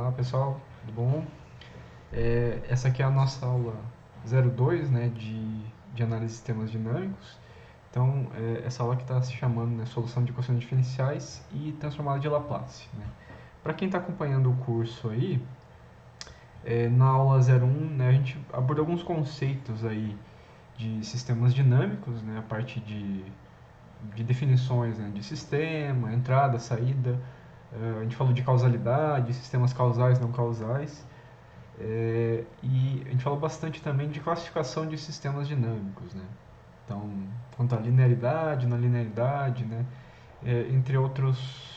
Olá pessoal, tudo bom? Essa aqui é a nossa aula 02, né, de análise de sistemas dinâmicos. Então, essa aula que está se chamando, né, Solução de equações diferenciais e transformada de Laplace. Né? Para quem está acompanhando o curso aí, na aula 01, né, a gente abordou alguns conceitos aí de sistemas dinâmicos, né, a parte de definições, né, de sistema, entrada, saída. A gente falou de causalidade, sistemas causais, não causais. E a gente falou bastante também de classificação de sistemas dinâmicos, né? Então, quanto à linearidade, não linearidade, né? Entre outros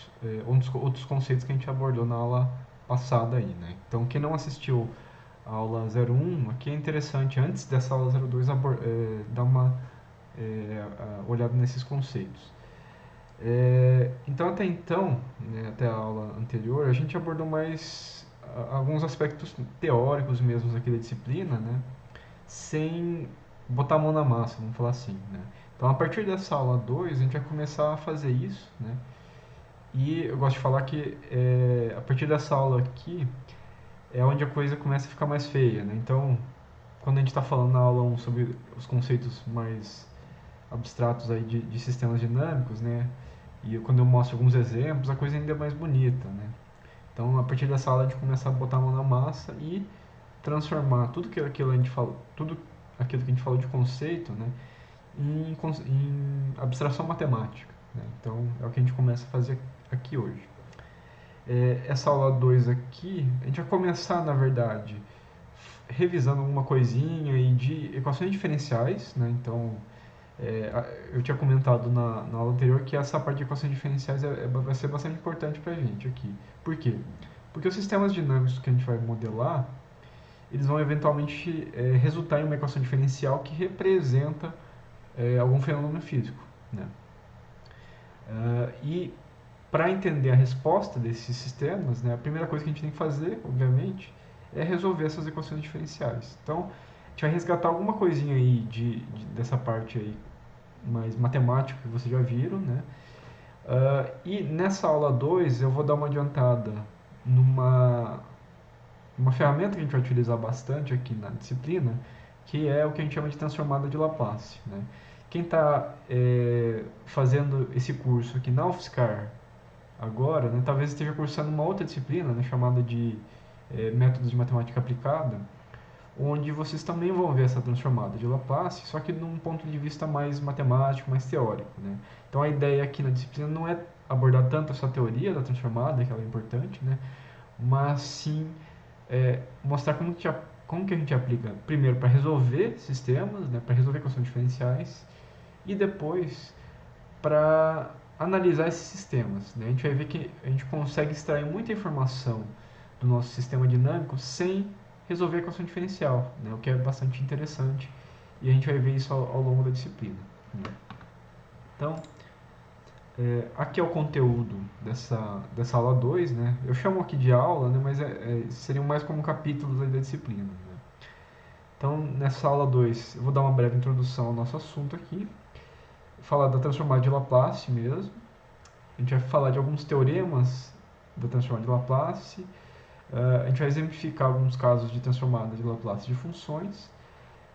conceitos que a gente abordou na aula passada aí, né? Então, quem não assistiu a aula 01, aqui é interessante, antes dessa aula 02, dar uma olhada nesses conceitos. Então, até então, né, até a aula anterior, a gente abordou mais alguns aspectos teóricos mesmo aqui da disciplina, né, sem botar a mão na massa, vamos falar assim. Né. Então, a partir dessa aula 2 a gente vai começar a fazer isso, né, e eu gosto de falar que a partir dessa aula aqui é onde a coisa começa a ficar mais feia. Né. Então, quando a gente está falando na aula 1 sobre os conceitos mais abstratos aí de sistemas dinâmicos, né, e quando eu mostro alguns exemplos, a coisa ainda é mais bonita, né? Então, a partir dessa aula, a gente começa a botar a mão na massa e transformar tudo aquilo que a gente falou de conceito, né, em abstração matemática. Né? Então, é o que a gente começa a fazer aqui hoje. Essa aula 2 aqui, a gente vai começar, na verdade, revisando alguma coisinha aí de equações diferenciais, né? Então, eu tinha comentado na aula anterior que essa parte de equações diferenciais vai ser bastante importante para a gente aqui. Por quê? Porque os sistemas dinâmicos que a gente vai modelar, eles vão eventualmente resultar em uma equação diferencial que representa algum fenômeno físico. Né? E para entender a resposta desses sistemas, né, a primeira coisa que a gente tem que fazer, obviamente, é resolver essas equações diferenciais. Então, a gente vai resgatar alguma coisinha aí dessa parte aí mais matemática que vocês já viram, né? E nessa aula 2 eu vou dar uma adiantada numa uma ferramenta que a gente vai utilizar bastante aqui na disciplina, que é o que a gente chama de transformada de Laplace. Né? Quem está fazendo esse curso aqui na UFSCar agora, né, talvez esteja cursando uma outra disciplina, né, chamada de métodos de matemática aplicada, onde vocês também vão ver essa transformada de Laplace, só que num ponto de vista mais matemático, mais teórico. Né? Então a ideia aqui na disciplina não é abordar tanto essa teoria da transformada, que ela é importante, né? Mas sim mostrar como que a gente aplica, primeiro para resolver sistemas, né? Para resolver equações diferenciais, e depois para analisar esses sistemas. Né? A gente vai ver que a gente consegue extrair muita informação do nosso sistema dinâmico sem resolver a equação diferencial, né? O que é bastante interessante, e a gente vai ver isso ao longo da disciplina. Né? Então, aqui é o conteúdo dessa aula 2, né? Eu chamo aqui de aula, né? Mas seriam mais como capítulos da disciplina. Né? Então, nessa aula 2, eu vou dar uma breve introdução ao nosso assunto aqui, falar da transformada de Laplace mesmo, a gente vai falar de alguns teoremas da transformada de Laplace, a gente vai exemplificar alguns casos de transformada de Laplace de funções,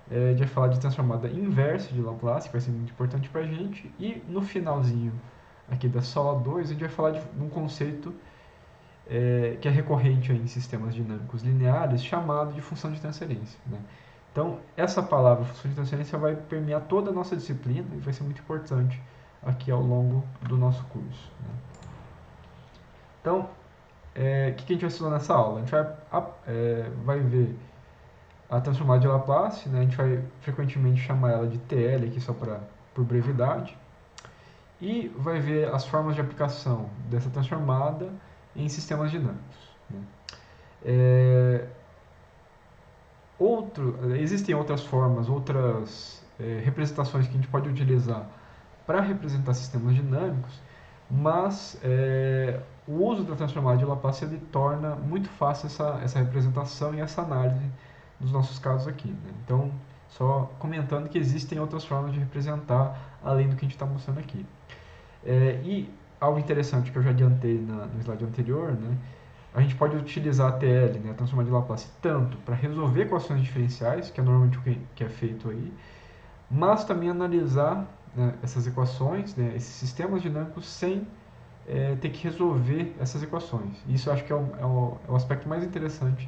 a gente vai falar de transformada inversa de Laplace, que vai ser muito importante para a gente, e no finalzinho aqui da aula 2, a gente vai falar de um conceito que é recorrente em sistemas dinâmicos lineares, chamado de função de transferência. Né? Então, essa palavra, função de transferência, vai permear toda a nossa disciplina e vai ser muito importante aqui ao longo do nosso curso. Né? Então, o que a gente vai estudar nessa aula? A gente vai ver a transformada de Laplace, né? A gente vai frequentemente chamar ela de TL, aqui só por brevidade, e vai ver as formas de aplicação dessa transformada em sistemas dinâmicos. Né? Existem outras formas, outras representações que a gente pode utilizar para representar sistemas dinâmicos, mas o uso da transformada de Laplace ele torna muito fácil essa representação e essa análise dos nossos casos aqui. Né? Então, só comentando que existem outras formas de representar além do que a gente está mostrando aqui. E algo interessante que eu já adiantei no slide anterior, né? a gente pode utilizar a TL, né, a transformada de Laplace, tanto para resolver equações diferenciais, que é normalmente o que é feito aí, mas também analisar, né, essas equações, né, esses sistemas dinâmicos sem ter que resolver essas equações. Isso eu acho que é o aspecto mais interessante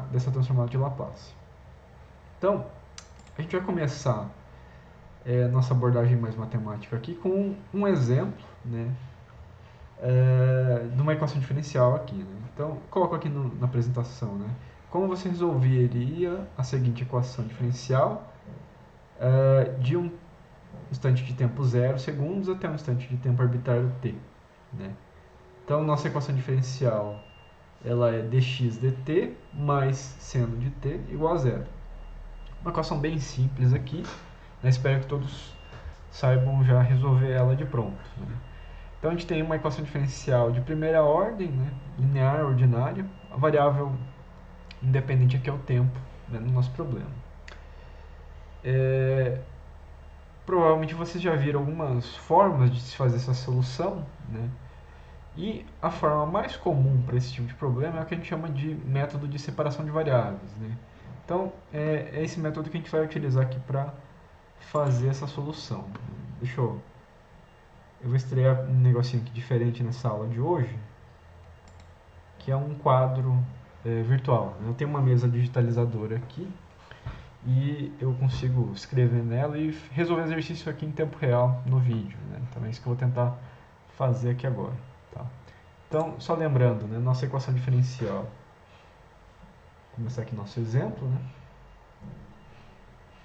dessa transformada de Laplace. Então, a gente vai começar nossa abordagem mais matemática aqui com um exemplo, né, de uma equação diferencial aqui. Né? Então, coloco aqui na apresentação, né, como você resolveria a seguinte equação diferencial de um instante de tempo 0 segundos até um instante de tempo arbitrário t. Né? Então, nossa equação diferencial ela é dx dt mais seno de t igual a zero. Uma equação bem simples aqui, né? Espero que todos saibam já resolver ela de pronto. Né? Então a gente tem uma equação diferencial de primeira ordem, né? Linear, ordinária, a variável independente aqui é o tempo, né? No nosso problema. Provavelmente vocês já viram algumas formas de se fazer essa solução, né? E a forma mais comum para esse tipo de problema é o que a gente chama de método de separação de variáveis. Né? Então, é esse método que a gente vai utilizar aqui para fazer essa solução. Eu vou estrear um negocinho aqui diferente nessa aula de hoje, que é um quadro virtual. Eu tenho uma mesa digitalizadora aqui e eu consigo escrever nela e resolver exercício aqui em tempo real no vídeo. Né? Então é isso que eu vou tentar fazer aqui agora. Tá? Então, só lembrando, né, nossa equação diferencial. Vou começar aqui nosso exemplo. Né?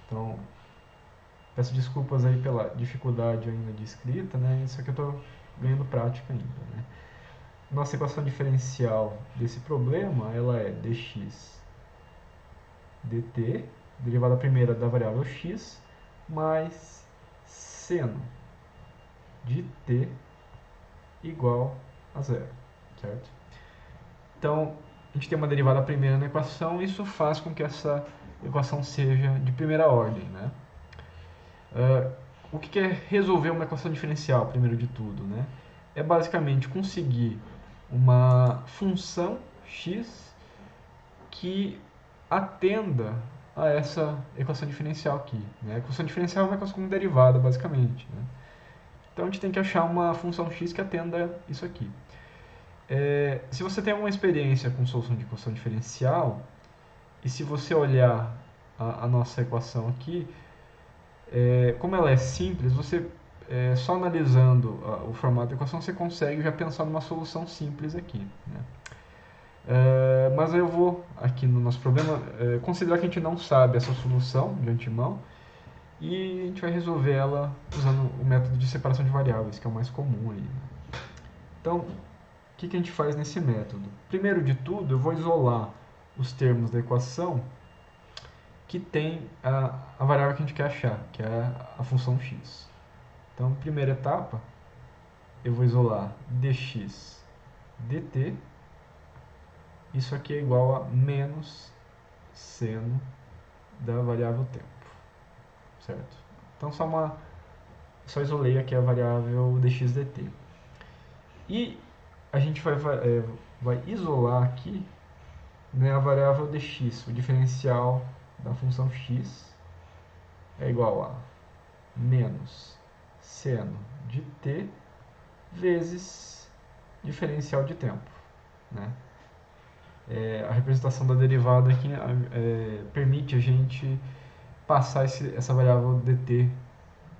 Então, peço desculpas aí pela dificuldade ainda de escrita. Né? Isso aqui eu estou ganhando prática ainda. Né? Nossa equação diferencial desse problema ela é dx dt, derivada primeira da variável x, mais seno de t igual a zero, certo? Então, a gente tem uma derivada primeira na equação, e isso faz com que essa equação seja de primeira ordem, né? O que é resolver uma equação diferencial, primeiro de tudo, né? É basicamente conseguir uma função x que atenda a essa equação diferencial aqui. Né? A equação diferencial é uma equação com derivada, basicamente. Né? Então a gente tem que achar uma função x que atenda isso aqui. Se você tem alguma experiência com solução de equação diferencial, e se você olhar a nossa equação aqui, como ela é simples, você só analisando o formato da equação, você consegue já pensar numa solução simples aqui. Né? Mas eu vou, aqui no nosso problema, considerar que a gente não sabe essa solução de antemão e a gente vai resolver ela usando o método de separação de variáveis, que é o mais comum aí. Né? Então, o que a gente faz nesse método? Primeiro de tudo, eu vou isolar os termos da equação que tem a variável que a gente quer achar, que é a função x. Então, primeira etapa, eu vou isolar dx dt. Isso aqui é igual a menos seno da variável tempo, certo? Então só isolei aqui a variável dx dt. E a gente vai isolar aqui, né, a variável dx, o diferencial da função x é igual a menos seno de t vezes diferencial de tempo, né? A representação da derivada aqui permite a gente passar essa variável dt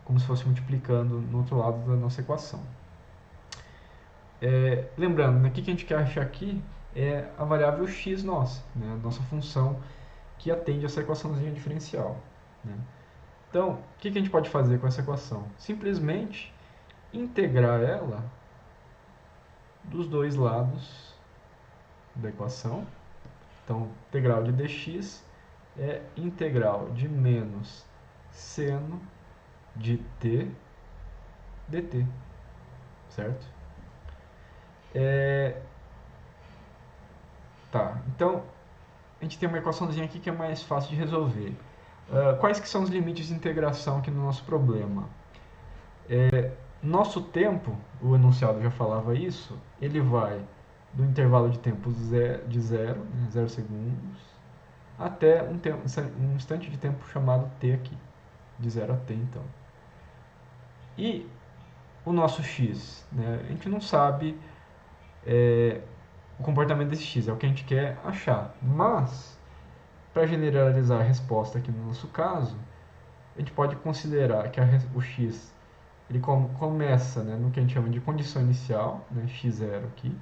como se fosse multiplicando no outro lado da nossa equação. Lembrando, né, o que a gente quer achar aqui é a variável x nossa, né, a nossa função que atende essa equaçãozinha diferencial. Né? Então, o que a gente pode fazer com essa equação? Simplesmente integrar ela dos dois lados da equação. Então, integral de dx é integral de menos seno de t dt, certo? Tá, então a gente tem uma equaçãozinha aqui que é mais fácil de resolver. Quais que são os limites de integração aqui no nosso problema? Nosso tempo, o enunciado já falava isso, ele vai do intervalo de tempo de 0, né, 0 segundos, até um instante de tempo chamado t aqui, de 0 a t então. E o nosso x, né, a gente não sabe o comportamento desse x, é o que a gente quer achar. Mas, para generalizar a resposta aqui no nosso caso, a gente pode considerar que o x ele começa, né, no que a gente chama de condição inicial, né, x0 aqui,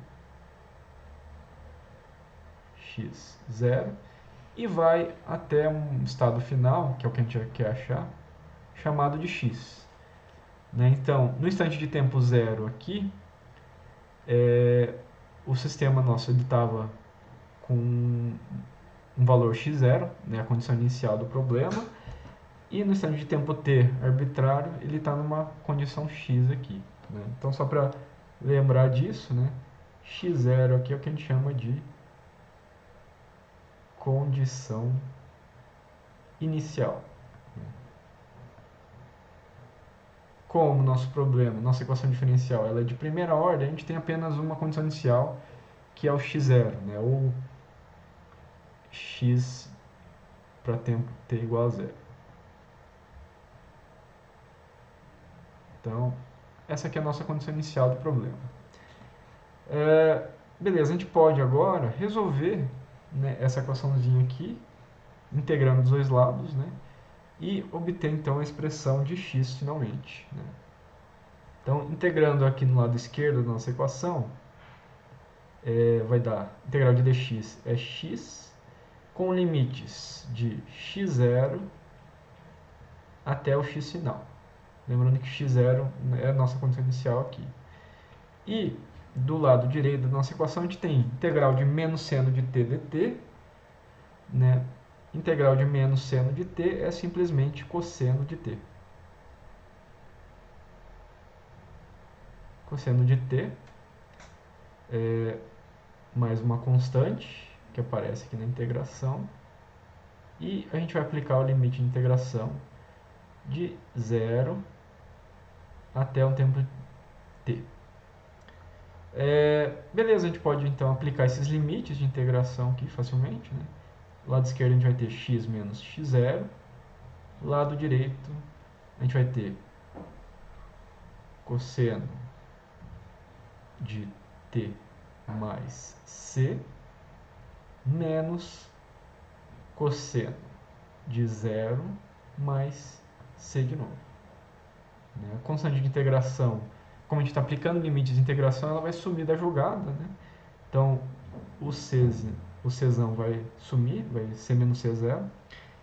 x0, e vai até um estado final, que é o que a gente quer achar, chamado de x. Né? Então, no instante de tempo zero aqui, o sistema nosso estava com um valor x0, né, a condição inicial do problema, e no instante de tempo t arbitrário, ele está numa condição x aqui. Né? Então, só para lembrar disso, né, x0 aqui é o que a gente chama de condição inicial. Como nosso problema, nossa equação diferencial, ela é de primeira ordem, a gente tem apenas uma condição inicial, que é o x0, né, ou x para tempo t igual a zero. Então, essa aqui é a nossa condição inicial do problema. Beleza, a gente pode agora resolver, né, essa equaçãozinha aqui, integrando os dois lados, né, e obter então a expressão de x finalmente. Né. Então, integrando aqui no lado esquerdo da nossa equação, vai dar integral de dx é x com limites de x0 até o x final. Lembrando que x0 é a nossa condição inicial aqui. E do lado direito da nossa equação a gente tem integral de menos seno de t dt, né? Integral de menos seno de t é simplesmente cosseno de t. Cosseno de t é mais uma constante que aparece aqui na integração. E a gente vai aplicar o limite de integração de 0 até um tempo t. Beleza, a gente pode então aplicar esses limites de integração aqui facilmente. Né? Do lado esquerdo a gente vai ter x menos x0. Do lado direito a gente vai ter cosseno de t mais c menos cosseno de 0 mais c de novo. Né? A constante de integração, como a gente está aplicando limites de integração, ela vai sumir da jogada. Né? Então, o czão vai sumir, vai ser menos c0,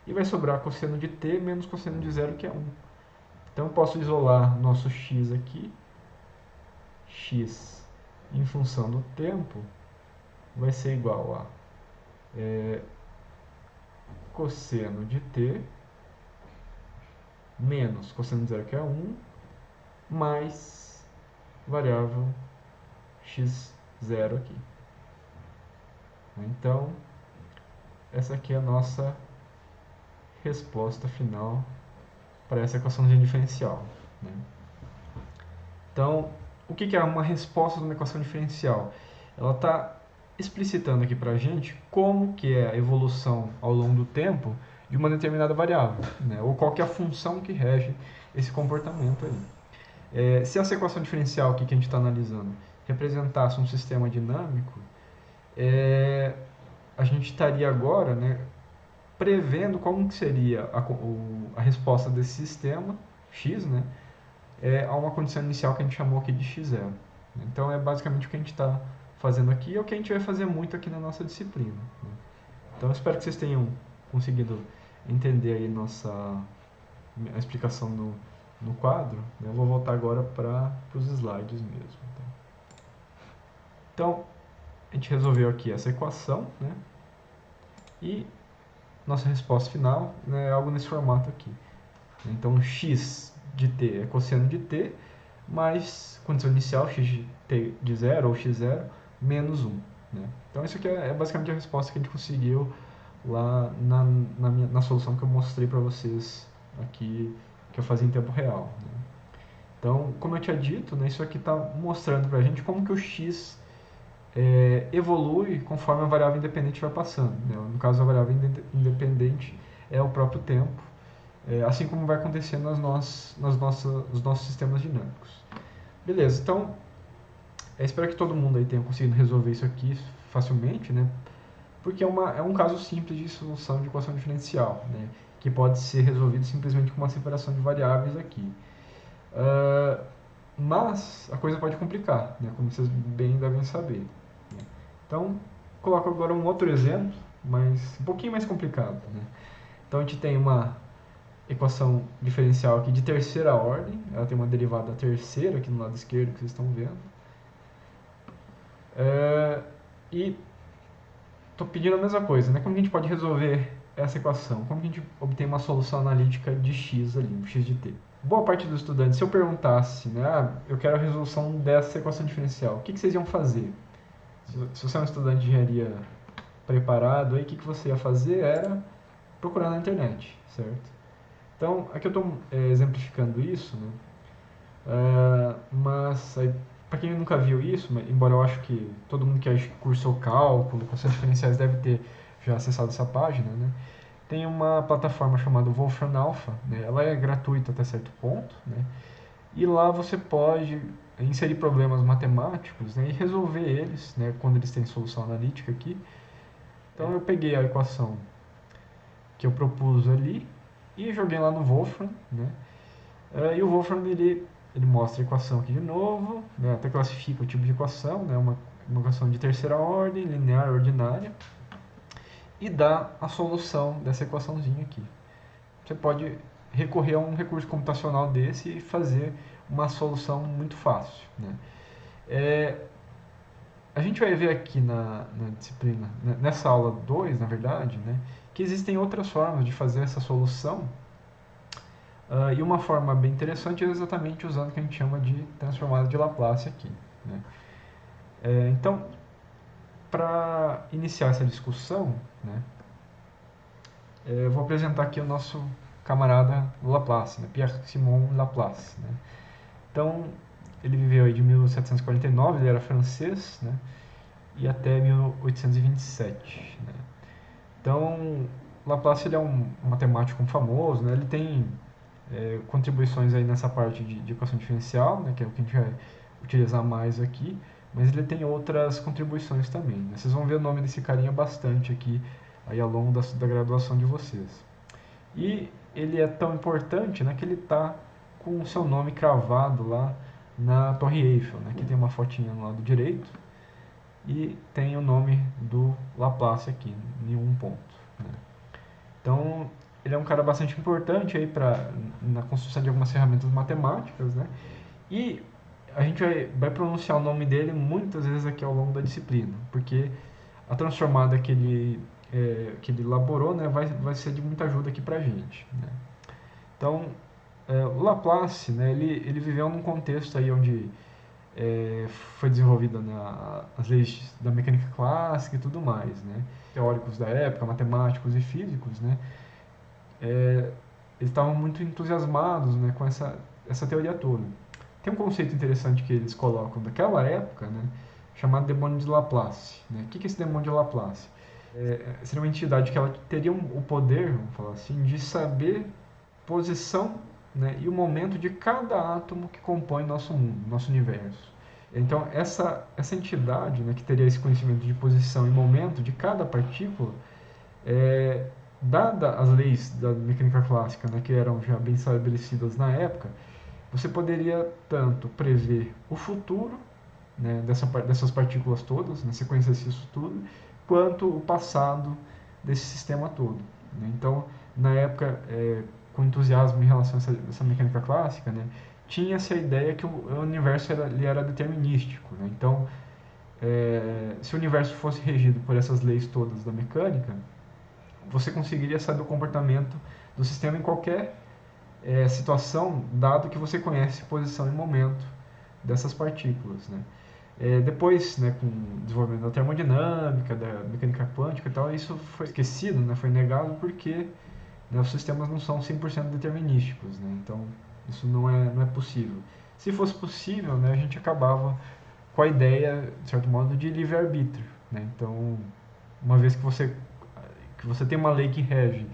e vai sobrar cosseno de t menos cosseno de 0, que é 1. Então, eu posso isolar nosso x aqui, x em função do tempo, vai ser igual a cosseno de t menos cosseno de 0, que é 1, mais variável x0 aqui. Então, essa aqui é a nossa resposta final para essa equaçãozinha diferencial. Né? Então, o que é uma resposta de uma equação diferencial? Ela está explicitando aqui para a gente como que é a evolução ao longo do tempo de uma determinada variável, né? Ou qual que é a função que rege esse comportamento aí. Se essa equação diferencial aqui que a gente está analisando representasse um sistema dinâmico, a gente estaria agora, né, prevendo como que seria a resposta desse sistema, x, né, a uma condição inicial que a gente chamou aqui de x0. Então, é basicamente o que a gente está fazendo aqui e é o que a gente vai fazer muito aqui na nossa disciplina. Né. Então, eu espero que vocês tenham conseguido entender aí a explicação no quadro. Eu vou voltar agora para os slides mesmo. Tá? Então, a gente resolveu aqui essa equação, né? E nossa resposta final, né, é algo nesse formato aqui. Então, x de t é cosseno de t, mais condição inicial, x de t de 0 ou x0, menos 1. Né? Então, isso aqui é basicamente a resposta que a gente conseguiu lá na solução que eu mostrei para vocês aqui, que eu fazia em tempo real. Né? Então, como eu tinha dito, né, isso aqui está mostrando para a gente como que o x evolui conforme a variável independente vai passando, né? No caso, a variável independente é o próprio tempo, assim como vai acontecer nos nossos sistemas dinâmicos. Beleza, então espero que todo mundo aí tenha conseguido resolver isso aqui facilmente, né? Porque é um caso simples de solução de equação diferencial, né? Que pode ser resolvido simplesmente com uma separação de variáveis aqui. Uh, mas a coisa pode complicar, né? Como vocês bem devem saber. Né? Então, coloco agora um outro exemplo, mas um pouquinho mais complicado. Né? Então, a gente tem uma equação diferencial aqui de terceira ordem, ela tem uma derivada terceira aqui no lado esquerdo que vocês estão vendo. E estou pedindo a mesma coisa, né? Como que a gente pode resolver essa equação? Como que a gente obtém uma solução analítica de x ali, x de t? Boa parte dos estudantes, se eu perguntasse, né, eu quero a resolução dessa equação diferencial, o que vocês iam fazer? Se você é um estudante de engenharia preparado, aí, o que você ia fazer era procurar na internet, certo? Então, aqui eu estou exemplificando isso, né? Mas, para quem nunca viu isso, embora eu acho que todo mundo que cursou cálculo, equações diferenciais deve ter já acessado essa página, né? Tem uma plataforma chamada Wolfram Alpha, né? Ela é gratuita até certo ponto, né? E lá você pode inserir problemas matemáticos, né? E resolver eles, né? Quando eles têm solução analítica aqui. Então eu peguei a equação que eu propus ali e joguei lá no Wolfram, né? E o Wolfram ele mostra a equação aqui de novo, né? Até classifica o tipo de equação, né? Uma equação de terceira ordem, linear, ordinária, e dá a solução dessa equaçãozinha aqui. Você pode recorrer a um recurso computacional desse e fazer uma solução muito fácil. Né? A gente vai ver aqui na disciplina, nessa aula 2, na verdade, né, que existem outras formas de fazer essa solução. E uma forma bem interessante é exatamente usando o que a gente chama de transformada de Laplace aqui. Né? Então, para iniciar essa discussão, né, eu vou apresentar aqui o nosso camarada Laplace, né, Pierre-Simon Laplace. Né? Então, ele viveu aí de 1749, ele era francês, né, e até 1827. Né? Então, Laplace ele é um matemático famoso, né, ele tem contribuições aí nessa parte de equação diferencial, né, que é o que a gente vai utilizar mais aqui, mas ele tem outras contribuições também. Né? Vocês vão ver o nome desse carinha bastante aqui aí ao longo da graduação de vocês. E ele é tão importante, né, que ele está com o seu nome cravado lá na Torre Eiffel. Né? Aqui tem uma fotinha no lado direito e tem o nome do Laplace aqui, em um ponto. Né? Então, ele é um cara bastante importante aí na construção de algumas ferramentas matemáticas, né? E a gente vai pronunciar o nome dele muitas vezes aqui ao longo da disciplina, porque a transformada que ele elaborou, né, vai ser de muita ajuda aqui pra gente. Né? Então, o Laplace, né, ele viveu num contexto aí onde foi desenvolvida, né, as leis da mecânica clássica e tudo mais. Né? Teóricos da época, matemáticos e físicos, né, eles estavam muito entusiasmados, né, com essa teoria toda. Tem um conceito interessante que eles colocam daquela época, né, chamado demônio de Laplace. Né? O que é esse demônio de Laplace? Seria uma entidade que ela teria o poder, vamos falar assim, de saber posição, né, e o momento de cada átomo que compõe nosso mundo, nosso universo. Então, essa entidade, né, que teria esse conhecimento de posição e momento de cada partícula, dada as leis da mecânica clássica, né, que eram já bem estabelecidas na época, você poderia tanto prever o futuro, né, dessas partículas todas, né, você conhecesse isso tudo, quanto o passado desse sistema todo. Né? Então, na época, com entusiasmo em relação a essa mecânica clássica, né, tinha-se a ideia que o universo era determinístico. Né? Então, se o universo fosse regido por essas leis todas da mecânica, você conseguiria saber o comportamento do sistema em qualquer situação, dado que você conhece posição e momento dessas partículas. Né? Depois, né, com o desenvolvimento da termodinâmica, da mecânica quântica e tal, isso foi esquecido, né, foi negado porque, né, os sistemas não são 100% determinísticos. Né? Então, isso não é possível. Se fosse possível, né, a gente acabava com a ideia, de certo modo, de livre-arbítrio, né? Então, uma vez que você tem uma lei que rege,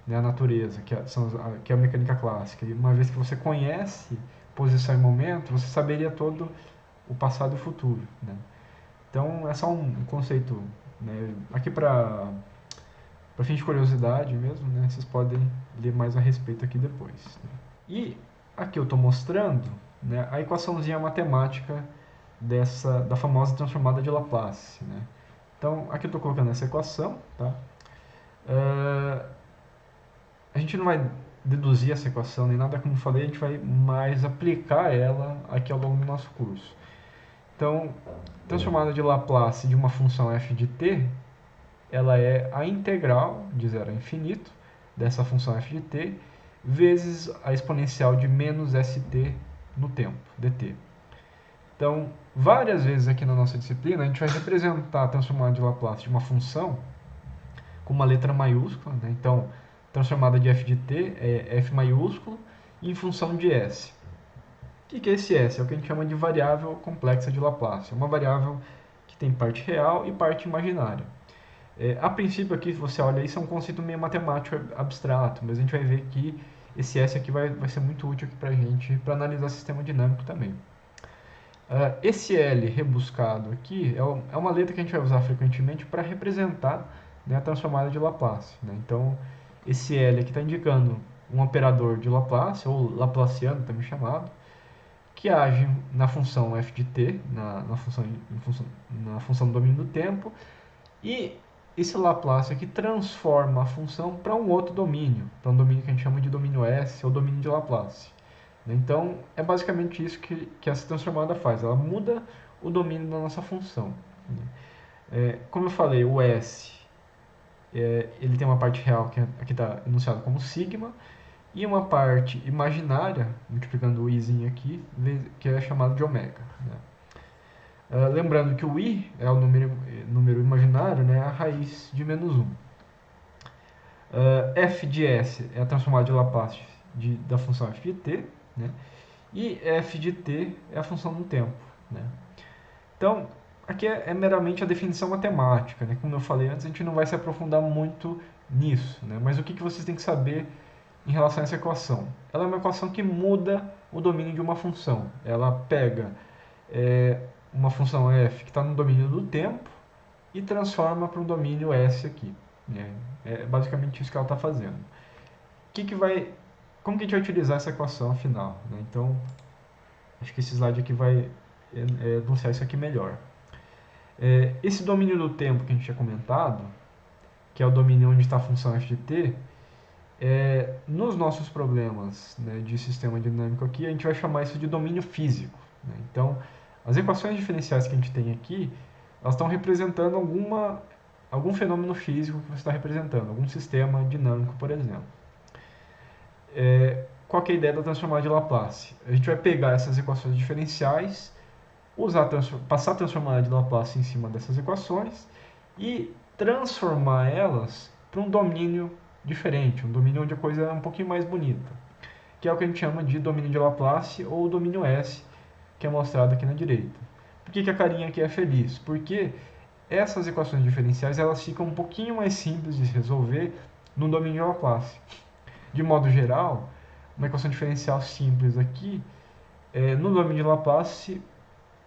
né, a natureza, que é a mecânica clássica, e uma vez que você conhece posição e momento, você saberia todo o passado e o futuro, né? Então, é só um conceito, né? Aqui para fim de curiosidade mesmo, né? Vocês podem ler mais a respeito aqui depois, né? E aqui eu estou mostrando, né, a equaçãozinha matemática da famosa transformada de Laplace, né? Então, aqui eu estou colocando essa equação, tá? A gente não vai deduzir essa equação nem nada, como eu falei, a gente vai mais aplicar ela aqui ao longo do nosso curso. Então, transformada de Laplace de uma função f de t, ela é a integral de 0 a infinito dessa função f de t vezes a exponencial de menos st no tempo, dt. Então, várias vezes aqui na nossa disciplina, a gente vai representar a transformada de Laplace de uma função com uma letra maiúscula, né? Então, transformada de f de t é f maiúsculo em função de s. O que é esse s? É o que a gente chama de variável complexa de Laplace. É uma variável que tem parte real e parte imaginária. A princípio aqui, se você olha isso, é um conceito meio matemático abstrato, mas a gente vai ver que esse S aqui vai ser muito útil aqui para a gente, para analisar sistema dinâmico também. Esse L rebuscado aqui é uma letra que a gente vai usar frequentemente para representar, né, a transformada de Laplace, né? Então, esse L aqui está indicando um operador de Laplace, ou Laplaciano também chamado, que age na função f de t, na função do domínio do tempo, e esse Laplace aqui transforma a função para um outro domínio, para um domínio que a gente chama de domínio S, ou domínio de Laplace. Então, é basicamente isso que essa transformada faz, ela muda o domínio da nossa função. Como eu falei, o S ele tem uma parte real que aqui está enunciado como sigma, e uma parte imaginária, multiplicando o izinho aqui, que é chamado de ômega, né? Lembrando que o i é o número imaginário, né, a raiz de menos 1. F de s é a transformada de Laplace da função f de t, né? E f de t é a função do tempo, né? Então, aqui é meramente a definição matemática, né? Como eu falei antes, a gente não vai se aprofundar muito nisso, né? Mas o que vocês têm que saber em relação a essa equação? Ela é uma equação que muda o domínio de uma função. Ela pega uma função f que está no domínio do tempo e transforma para o domínio s aqui, né? É basicamente isso que ela está fazendo. Como que a gente vai utilizar essa equação afinal, né? Então, acho que esse slide aqui vai enunciar isso aqui melhor. Esse domínio do tempo que a gente tinha comentado, que é o domínio onde está a função f de t, nos nossos problemas, né, de sistema dinâmico aqui, a gente vai chamar isso de domínio físico, né? Então, as equações diferenciais que a gente tem aqui, elas estão representando algum fenômeno físico que você está representando, algum sistema dinâmico, por exemplo. Qual que é a ideia da transformada de Laplace? A gente vai pegar essas equações diferenciais, passar a transformada de Laplace em cima dessas equações e transformar elas para um domínio diferente, um domínio onde a coisa é um pouquinho mais bonita, que é o que a gente chama de domínio de Laplace ou domínio S, que é mostrado aqui na direita. Por que a carinha aqui é feliz? Porque essas equações diferenciais elas ficam um pouquinho mais simples de resolver no domínio de Laplace. De modo geral, uma equação diferencial simples aqui, no domínio de Laplace,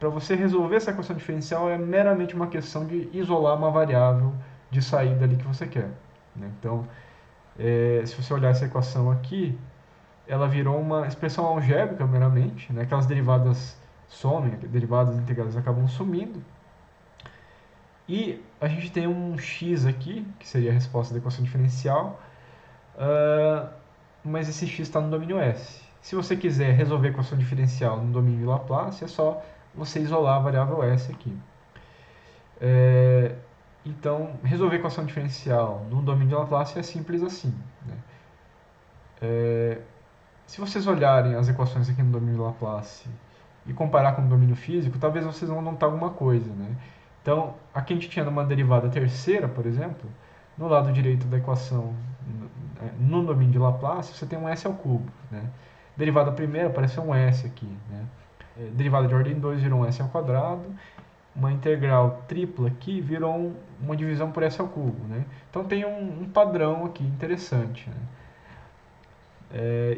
para você resolver essa equação diferencial é meramente uma questão de isolar uma variável de saída ali que você quer, né? Então, se você olhar essa equação aqui, ela virou uma expressão algébrica meramente, né? Aquelas derivadas somem, derivadas integrais acabam sumindo. E a gente tem um x aqui, que seria a resposta da equação diferencial, mas esse x está no domínio S. Se você quiser resolver a equação diferencial no domínio de Laplace, é só você isolar a variável S aqui. Então, resolver a equação diferencial no domínio de Laplace é simples assim, né? Se vocês olharem as equações aqui no domínio de Laplace e comparar com o domínio físico, talvez vocês vão notar alguma coisa, né? Então, aqui a gente tinha uma derivada terceira, por exemplo, no lado direito da equação, no domínio de Laplace, você tem um s ao cubo, né? Derivada primeira aparece um s aqui, né? derivada de ordem 2 virou um s ao quadrado, uma integral tripla aqui virou uma divisão por s ao cubo, né? Então tem um padrão aqui interessante, né?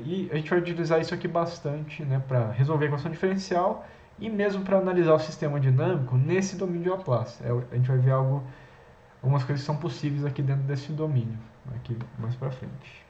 E a gente vai utilizar isso aqui bastante, né, para resolver a equação diferencial e mesmo para analisar o sistema dinâmico nesse domínio de Laplace. A gente vai ver algumas coisas que são possíveis aqui dentro desse domínio, aqui mais para frente.